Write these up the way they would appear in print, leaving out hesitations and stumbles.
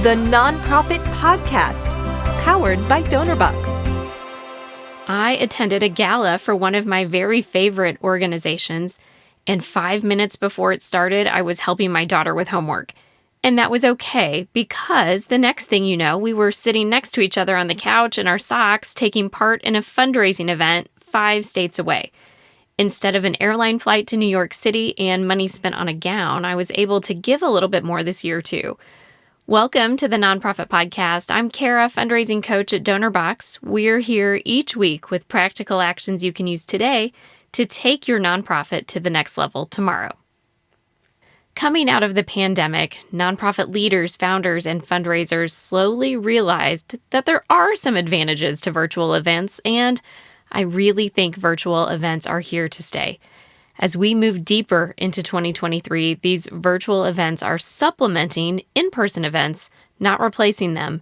the Nonprofit Podcast, powered by Donorbox. I attended a gala for one of my very favorite organizations, and 5 minutes before it started, I was helping my daughter with homework. And that was okay, because the next thing you know, we were sitting next to each other on the couch in our socks, taking part in a fundraising event 5 states away. Instead of an airline flight to New York City and money spent on a gown, I was able to give a little bit more this year too. Welcome to the Nonprofit Podcast. I'm Cara, fundraising coach at Donorbox. We're here each week with practical actions you can use today to take your nonprofit to the next level tomorrow. Coming out of the pandemic, nonprofit leaders, founders, and fundraisers slowly realized that there are some advantages to virtual events, and I really think virtual events are here to stay. As we move deeper into 2023, these virtual events are supplementing in-person events, not replacing them,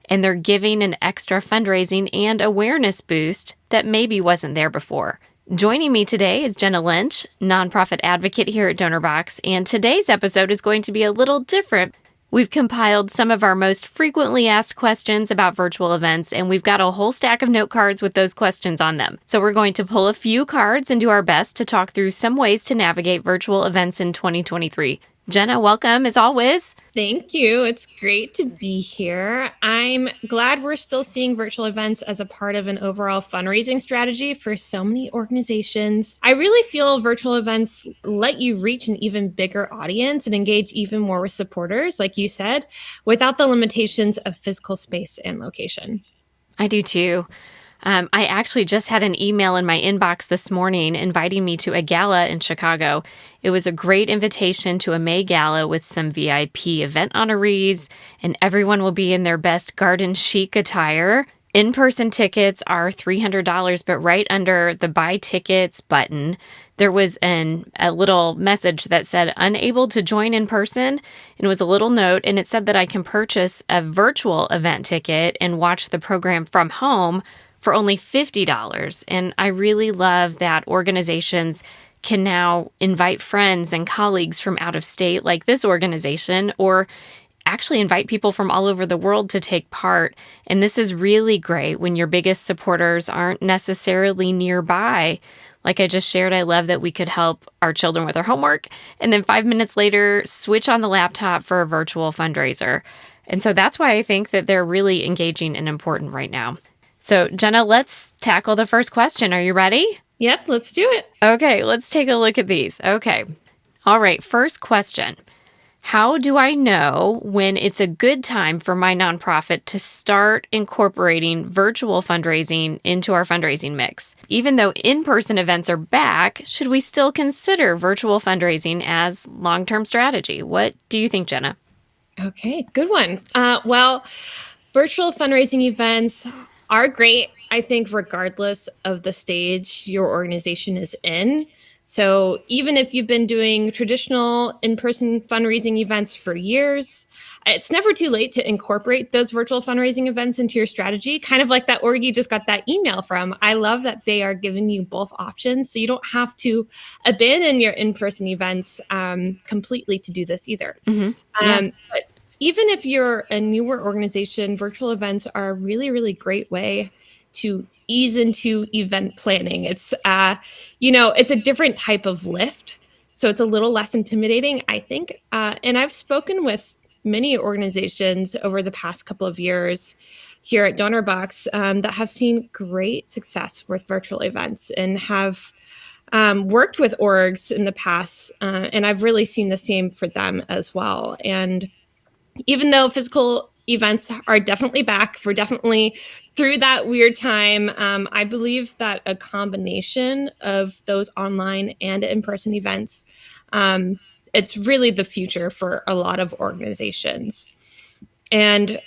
and they're giving an extra fundraising and awareness boost that maybe wasn't there before. Joining me today is Jena Lynch, nonprofit advocate here at Donorbox, and today's episode is going to be a little different. We've compiled some of our most frequently asked questions about virtual events, and we've got a whole stack of note cards with those questions on them. So we're going to pull a few cards and do our best to talk through some ways to navigate virtual events in 2023. Jena, welcome as always. Thank you. It's great to be here. I'm glad we're still seeing virtual events as a part of an overall fundraising strategy for so many organizations. I really feel virtual events let you reach an even bigger audience and engage even more with supporters, like you said, without the limitations of physical space and location. I do too. I actually just had an email in my inbox this morning inviting me to a gala in Chicago. It was a great invitation to a May gala with some VIP event honorees, and everyone will be in their best garden chic attire. In-person tickets are $300, but right under the buy tickets button, there was a little message that said, unable to join in person. It was a little note, and it said that I can purchase a virtual event ticket and watch the program from home for only $50. And I really love that organizations can now invite friends and colleagues from out of state like this organization, or actually invite people from all over the world to take part. And this is really great when your biggest supporters aren't necessarily nearby. Like I just shared, I love that we could help our children with their homework, and then 5 minutes later, switch on the laptop for a virtual fundraiser. And so that's why I think that they're really engaging and important right now. So, Jena, let's tackle the first question. Are you ready? Yep, let's do it. Okay, let's take a look at these. Okay. All right, first question. How do I know when it's a good time for my nonprofit to start incorporating virtual fundraising into our fundraising mix? Even though in-person events are back, should we still consider virtual fundraising as long-term strategy? What do you think, Jena? Okay, good one. Well, virtual fundraising events are great, I think, regardless of the stage your organization is in. So even if you've been doing traditional in-person fundraising events for years, it's never too late to incorporate those virtual fundraising events into your strategy, kind of like that org you just got that email from. I love that they are giving you both options, so you don't have to abandon your in-person events completely to do this either. Mm-hmm. Yeah. But even if you're a newer organization, virtual events are a really, really great way to ease into event planning. It's, it's a different type of lift, so it's a little less intimidating, I think. And I've spoken with many organizations over the past couple of years here at Donorbox that have seen great success with virtual events and have worked with orgs in the past, and I've really seen the same for them as well. And even though physical events are definitely back, we're definitely through that weird time, I believe that a combination of those online and in-person events, it's really the future for a lot of organizations. And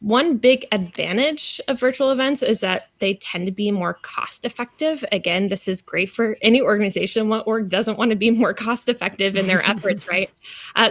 one big advantage of virtual events is that they tend to be more cost effective. Again, this is great for any organization. What org doesn't want to be more cost effective in their efforts, right?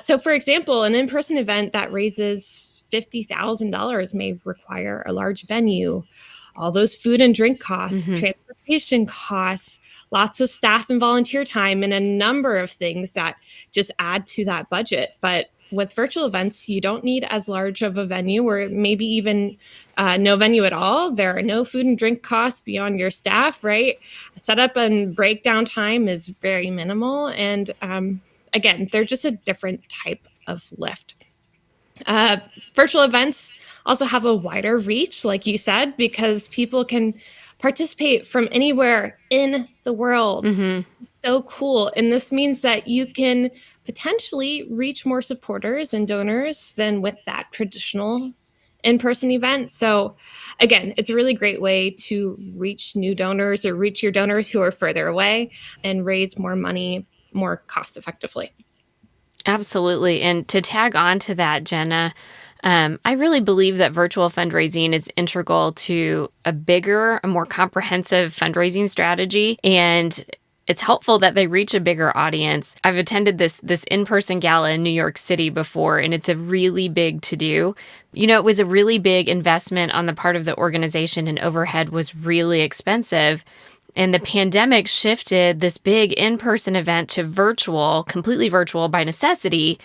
So for example, an in-person event that raises $50,000 may require a large venue, all those food and drink costs, transportation costs, lots of staff and volunteer time, and a number of things that just add to that budget. But with virtual events, you don't need as large of a venue, or maybe even no venue at all. There are no food and drink costs beyond your staff, right? Setup and breakdown time is very minimal. And again, they're just a different type of lift. Virtual events also have a wider reach, like you said, because people can participate from anywhere in the world. So cool. And this means that you can potentially reach more supporters and donors than with that traditional in-person event. So again, it's a really great way to reach new donors or reach your donors who are further away and raise more money more cost effectively. Absolutely. And to tag on to that, Jenna, I really believe that virtual fundraising is integral to a bigger, a more comprehensive fundraising strategy. And it's helpful that they reach a bigger audience. I've attended this in-person gala in New York City before, and it's a really big to-do. It was a really big investment on the part of the organization, and overhead was really expensive. And the pandemic shifted this big in-person event to virtual, completely virtual by necessity,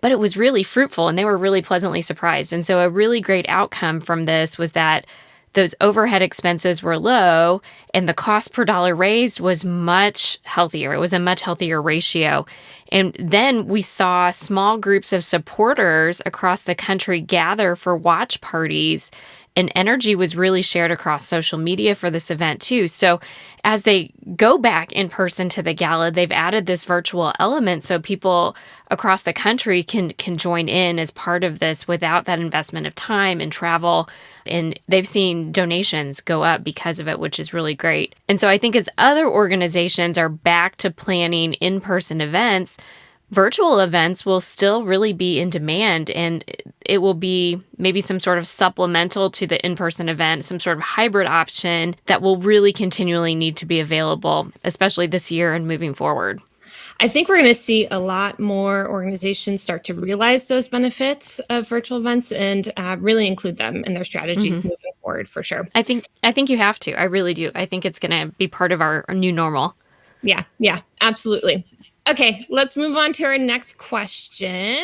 but it was really fruitful and they were really pleasantly surprised. And so a really great outcome from this was that those overhead expenses were low and the cost per dollar raised was much healthier. It was a much healthier ratio. And then we saw small groups of supporters across the country gather for watch parties, and energy was really shared across social media for this event too. So as they go back in person to the gala, they've added this virtual element so people across the country can join in as part of this without that investment of time and travel. And they've seen donations go up because of it, which is really great. And so I think as other organizations are back to planning in-person events, virtual events will still really be in demand, and it will be maybe some sort of supplemental to the in-person event, some sort of hybrid option that will really continually need to be available, especially this year and moving forward. I think we're going to see a lot more organizations start to realize those benefits of virtual events and really include them in their strategies moving forward, for sure. I think you have to. I really do. I think it's going to be part of our new normal. Yeah, absolutely. Okay, let's move on to our next question.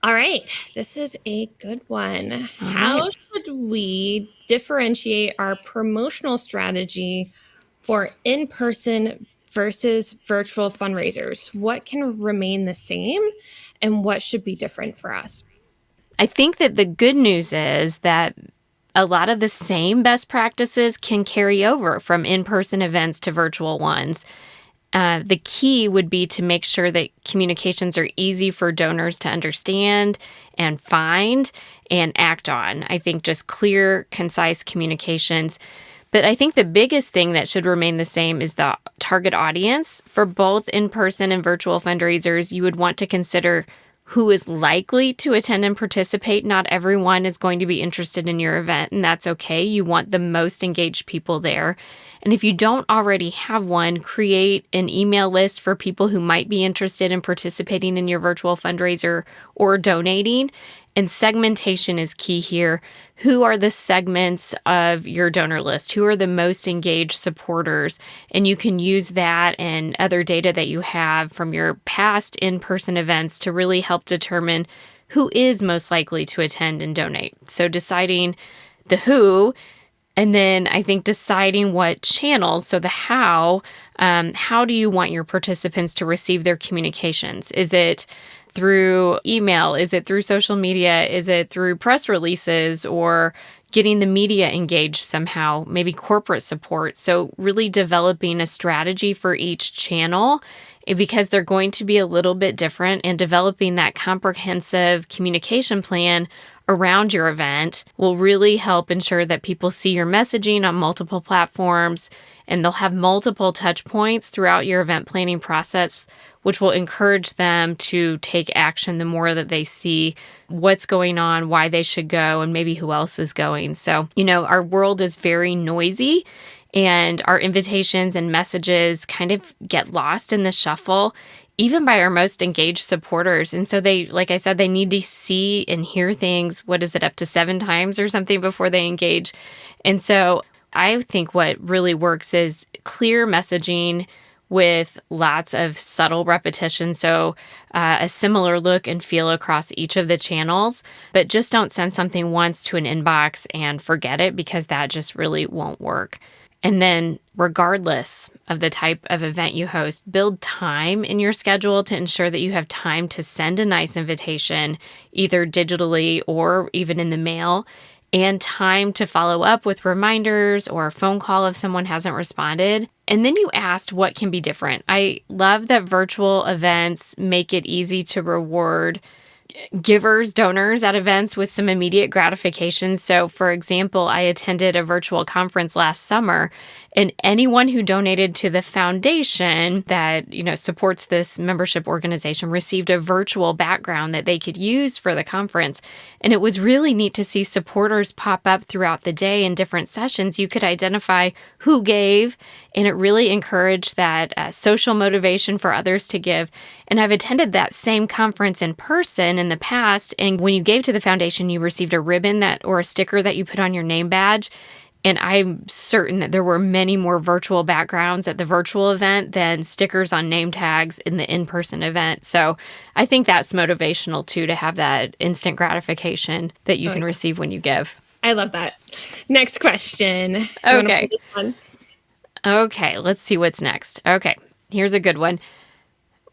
All right, this is a good one. How should we differentiate our promotional strategy for in-person versus virtual fundraisers? What can remain the same and what should be different for us? I think that the good news is that a lot of the same best practices can carry over from in-person events to virtual ones. The key would be to make sure that communications are easy for donors to understand and find and act on. I think just clear, concise communications. But I think the biggest thing that should remain the same is the target audience. For both in-person and virtual fundraisers, you would want to consider who is likely to attend and participate. Not everyone is going to be interested in your event, and that's okay. You want the most engaged people there. And if you don't already have one, create an email list for people who might be interested in participating in your virtual fundraiser or donating. And segmentation is key here. Who are the segments of your donor list? Who are the most engaged supporters? And you can use that and other data that you have from your past in-person events to really help determine who is most likely to attend and donate. So deciding the who, and then I think deciding what channels, so the how do you want your participants to receive their communications? Is it through email? Is it through social media? Is it through press releases or getting the media engaged somehow, maybe corporate support? So really developing a strategy for each channel because they're going to be a little bit different, and developing that comprehensive communication plan around your event will really help ensure that people see your messaging on multiple platforms, and they'll have multiple touch points throughout your event planning process, which will encourage them to take action the more that they see what's going on, why they should go, and maybe who else is going. So, our world is very noisy, and our invitations and messages kind of get lost in the shuffle, even by our most engaged supporters. And so they, like I said, they need to see and hear things, what is it, up to 7 times or something before they engage. And so I think what really works is clear messaging with lots of subtle repetition. So a similar look and feel across each of the channels, but just don't send something once to an inbox and forget it, because that just really won't work. And then, regardless of the type of event you host, build time in your schedule to ensure that you have time to send a nice invitation, either digitally or even in the mail, and time to follow up with reminders or a phone call if someone hasn't responded. And then you asked what can be different. I love that virtual events make it easy to reward givers, donors at events with some immediate gratification. So, for example, I attended a virtual conference last summer, and anyone who donated to the foundation that, supports this membership organization received a virtual background that they could use for the conference. And it was really neat to see supporters pop up throughout the day in different sessions. You could identify who gave, and it really encouraged that social motivation for others to give. And I've attended that same conference in person in the past, and when you gave to the foundation, you received a ribbon or a sticker that you put on your name badge. And I'm certain that there were many more virtual backgrounds at the virtual event than stickers on name tags in the in-person event. So I think that's motivational too, to have that instant gratification that you can receive when you give. I love that. Next question. Okay. Okay, let's see what's next. Okay, here's a good one.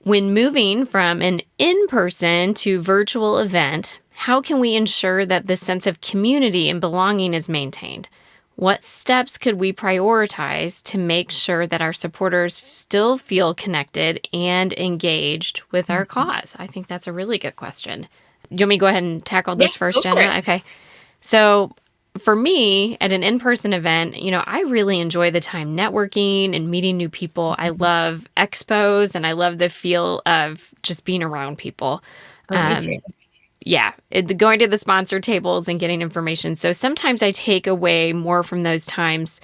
When moving from an in-person to virtual event, how can we ensure that the sense of community and belonging is maintained? What steps could we prioritize to make sure that our supporters still feel connected and engaged with our cause? I think that's a really good question. Do you want me to go ahead and tackle this first, Jenna? Okay. So for me, at an in-person event, I really enjoy the time networking and meeting new people. I love expos, and I love the feel of just being around people. Me too. Yeah, going to the sponsor tables and getting information. So sometimes I take away more from those times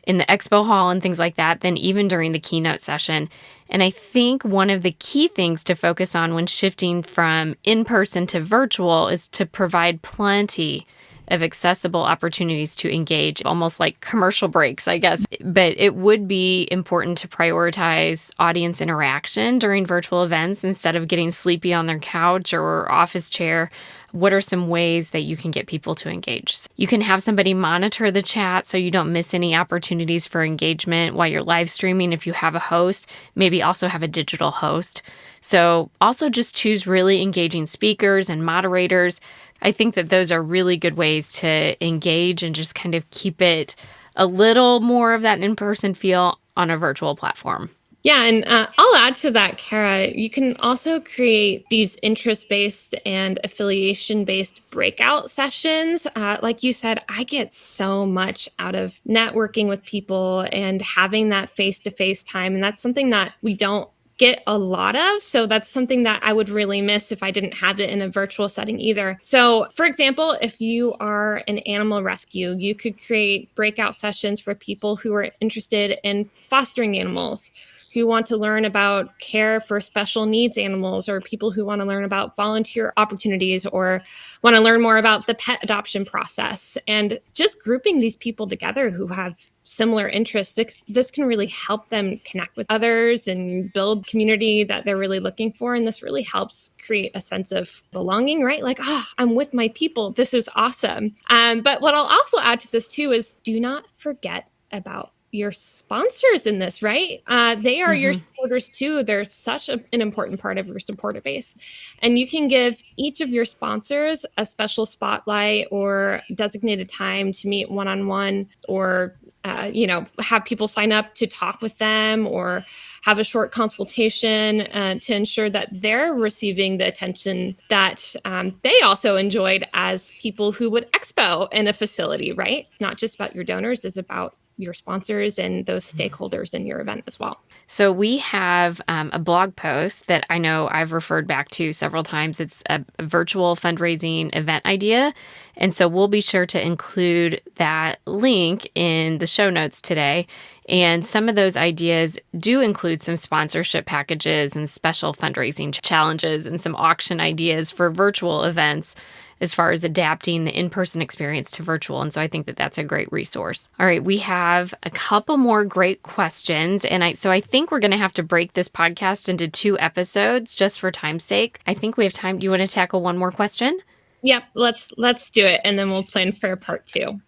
in the expo hall and things like that than even during the keynote session. And I think one of the key things to focus on when shifting from in-person to virtual is to provide plenty of accessible opportunities to engage, almost like commercial breaks, I guess. But it would be important to prioritize audience interaction during virtual events instead of getting sleepy on their couch or office chair. What are some ways that you can get people to engage? You can have somebody monitor the chat so you don't miss any opportunities for engagement while you're live streaming. If you have a host, maybe also have a digital host. So also just choose really engaging speakers and moderators. I think that those are really good ways to engage and just kind of keep it a little more of that in-person feel on a virtual platform. Yeah, and I'll add to that, Cara. You can also create these interest-based and affiliation-based breakout sessions. Like you said, I get so much out of networking with people and having that face-to-face time, and that's something that we don't get a lot of. So that's something that I would really miss if I didn't have it in a virtual setting either. So for example, if you are an animal rescue, you could create breakout sessions for people who are interested in fostering animals, who want to learn about care for special needs animals, or people who want to learn about volunteer opportunities or want to learn more about the pet adoption process. And just grouping these people together who have similar interests, this can really help them connect with others and build community that they're really looking for. And this really helps create a sense of belonging, right? Like, I'm with my people. This is awesome. But what I'll also add to this too is do not forget about your sponsors in this, right? They are your supporters too. They're such an important part of your supporter base. And you can give each of your sponsors a special spotlight or designated time to meet one-on-one, or have people sign up to talk with them, or have a short consultation to ensure that they're receiving the attention that they also enjoyed as people who would expo in a facility, right? Not just about your donors, it's about your sponsors and those stakeholders in your event as well. So we have a blog post that I know I've referred back to several times. It's a virtual fundraising event idea. And so we'll be sure to include that link in the show notes today. And some of those ideas do include some sponsorship packages and special fundraising challenges and some auction ideas for virtual events. as far as adapting the in-person experience to virtual. And so I think that that's a great resource. All right, we have a couple more great questions. And I think we're going to have to break this podcast into 2 episodes just for time's sake. I think we have time. Do you want to tackle one more question? Yep, let's do it, and then we'll plan for part 2.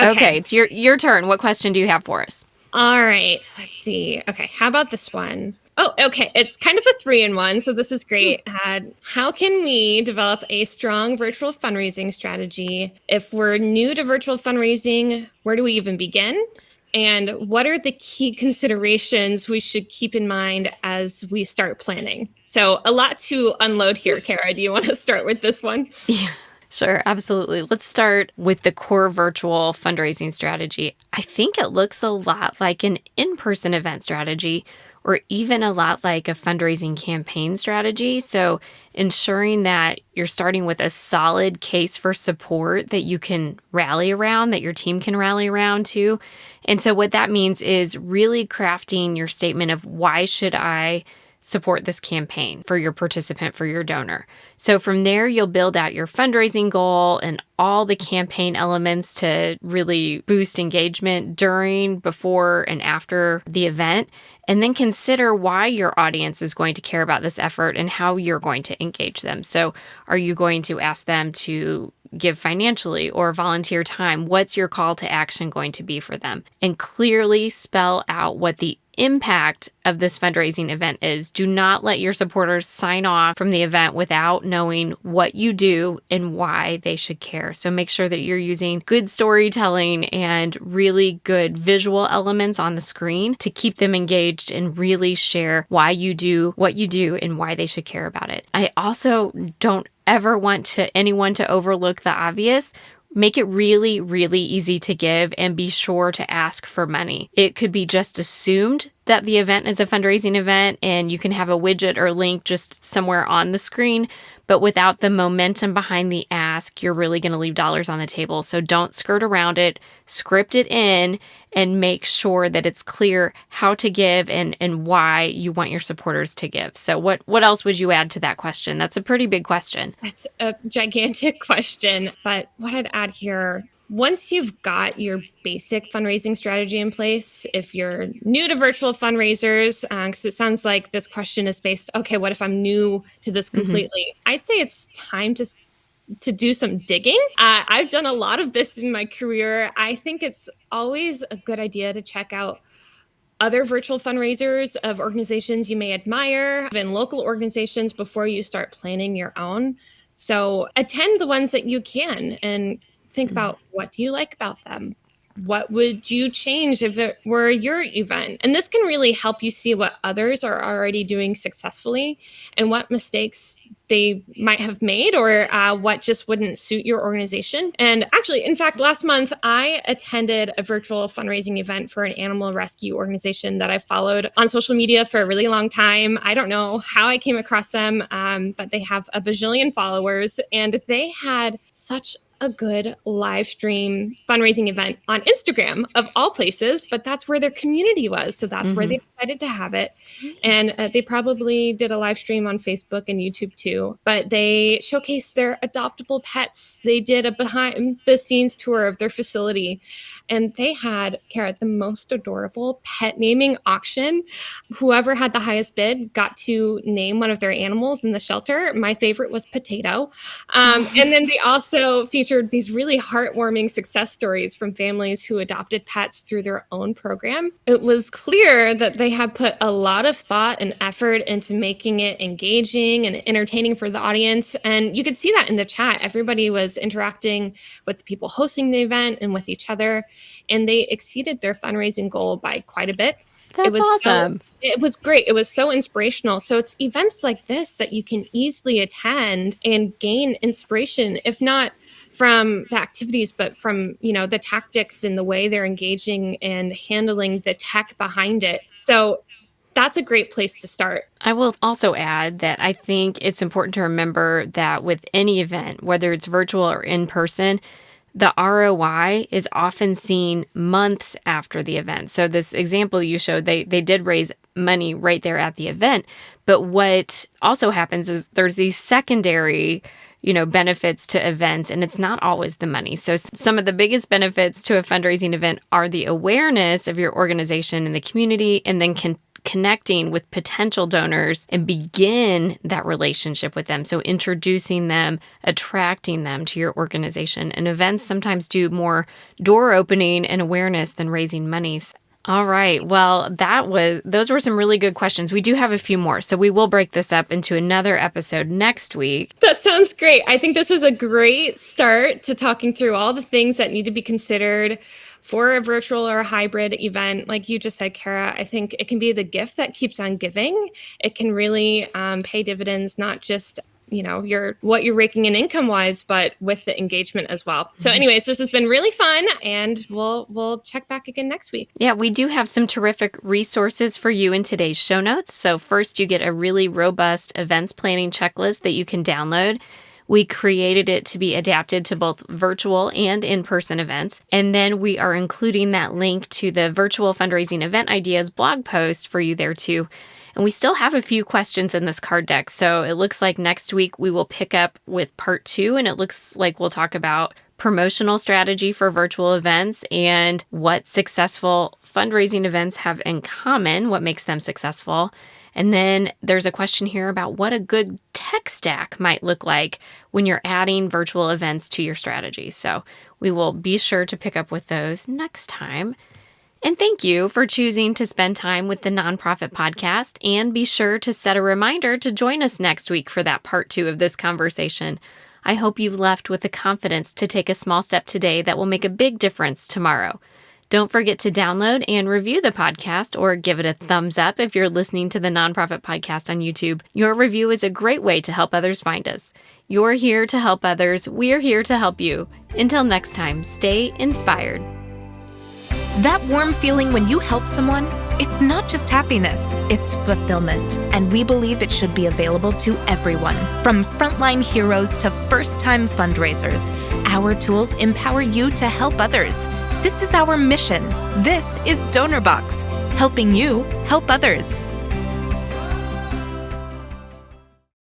Okay, it's your turn. What question do you have for us? All right, let's see. Okay, how about this one? Oh, okay. It's kind of a 3-in-1, so this is great. How can we develop a strong virtual fundraising strategy? If we're new to virtual fundraising, where do we even begin? And what are the key considerations we should keep in mind as we start planning? So a lot to unload here, Cara. Do you want to start with this one? Yeah. Sure, absolutely. Let's start with the core virtual fundraising strategy. I think it looks a lot like an in-person event strategy, or even a lot like a fundraising campaign strategy. So ensuring that you're starting with a solid case for support that you can rally around, that your team can rally around to. And so what that means is really crafting your statement of why should I support this campaign for your participant, for your donor. So from there, you'll build out your fundraising goal and all the campaign elements to really boost engagement during, before, and after the event. And then consider why your audience is going to care about this effort and how you're going to engage them. So are you going to ask them to give financially or volunteer time? What's your call to action going to be for them? And clearly spell out what the impact of this fundraising event is. Do not let your supporters sign off from the event without knowing what you do and why they should care. So make sure that you're using good storytelling and really good visual elements on the screen to keep them engaged and really share why you do what you do and why they should care about it. I also don't ever want anyone to overlook the obvious. Make it really, really easy to give and be sure to ask for money. It could be just assumed that the event is a fundraising event and you can have a widget or link just somewhere on the screen, but without the momentum behind the ask, you're really going to leave dollars on the table. So don't skirt around it, script it in, and make sure that it's clear how to give and why you want your supporters to give. So what else would you add to that question? That's a pretty big question. That's a gigantic question, but what I'd add here, once you've got your basic fundraising strategy in place, if you're new to virtual fundraisers, because it sounds like this question is based, okay, what if I'm new to this completely? I'd say it's time to do some digging. I've done a lot of this in my career. I think it's always a good idea to check out other virtual fundraisers of organizations you may admire and local organizations before you start planning your own. So attend the ones that you can and think about, what do you like about them? What would you change if it were your event? And this can really help you see what others are already doing successfully and what mistakes they might have made, or what just wouldn't suit your organization. And actually, in fact, last month, I attended a virtual fundraising event for an animal rescue organization that I've followed on social media for a really long time. I don't know how I came across them, but they have a bajillion followers, and they had such a good live stream fundraising event on Instagram of all places, but that's where their community was. So that's where they decided to have it. And they probably did a live stream on Facebook and YouTube too, but they showcased their adoptable pets. They did a behind the scenes tour of their facility, and they had, Cara, the most adorable pet naming auction. Whoever had the highest bid got to name one of their animals in the shelter. My favorite was Potato. And then they also featured these really heartwarming success stories from families who adopted pets through their own program. It was clear that they had put a lot of thought and effort into making it engaging and entertaining for the audience. And you could see that in the chat. Everybody was interacting with the people hosting the event and with each other, and they exceeded their fundraising goal by quite a bit. That's awesome. It was great. It was so inspirational. So it's events like this that you can easily attend and gain inspiration, if not from the activities, but from, the tactics and the way they're engaging and handling the tech behind it. So that's a great place to start. I will also add that I think it's important to remember that with any event, whether it's virtual or in person, the ROI is often seen months after the event. So this example you showed, they did raise money right there at the event. But what also happens is there's these secondary benefits to events, and it's not always the money. So some of the biggest benefits to a fundraising event are the awareness of your organization in the community, and then connecting with potential donors and begin that relationship with them. So introducing them, attracting them to your organization. And events sometimes do more door opening and awareness than raising money. All right. Well, those were some really good questions. We do have a few more, so we will break this up into another episode next week. That sounds great. I think this was a great start to talking through all the things that need to be considered for a virtual or a hybrid event. Like you just said, Cara, I think it can be the gift that keeps on giving. It can really pay dividends, not just what you're raking in income wise, but with the engagement as well. So anyways, this has been really fun, and we'll check back again next week. Yeah, we do have some terrific resources for you in today's show notes. So first, you get a really robust events planning checklist that you can download. We created it to be adapted to both virtual and in-person events. And then we are including that link to the virtual fundraising event ideas blog post for you there too. And we still have a few questions in this card deck. So it looks like next week we will pick up with part 2, and it looks like we'll talk about promotional strategy for virtual events and what successful fundraising events have in common, what makes them successful. And then there's a question here about what a good tech stack might look like when you're adding virtual events to your strategy. So we will be sure to pick up with those next time. And thank you for choosing to spend time with the Nonprofit Podcast, and be sure to set a reminder to join us next week for that part 2 of this conversation. I hope you've left with the confidence to take a small step today that will make a big difference tomorrow. Don't forget to download and review the podcast, or give it a thumbs up if you're listening to the Nonprofit Podcast on YouTube. Your review is a great way to help others find us. You're here to help others. We're here to help you. Until next time, stay inspired. That warm feeling when you help someone, it's not just happiness, it's fulfillment. And we believe it should be available to everyone, from frontline heroes to first-time fundraisers. Our tools empower you to help others. This is our mission. This is Donorbox, helping you help others.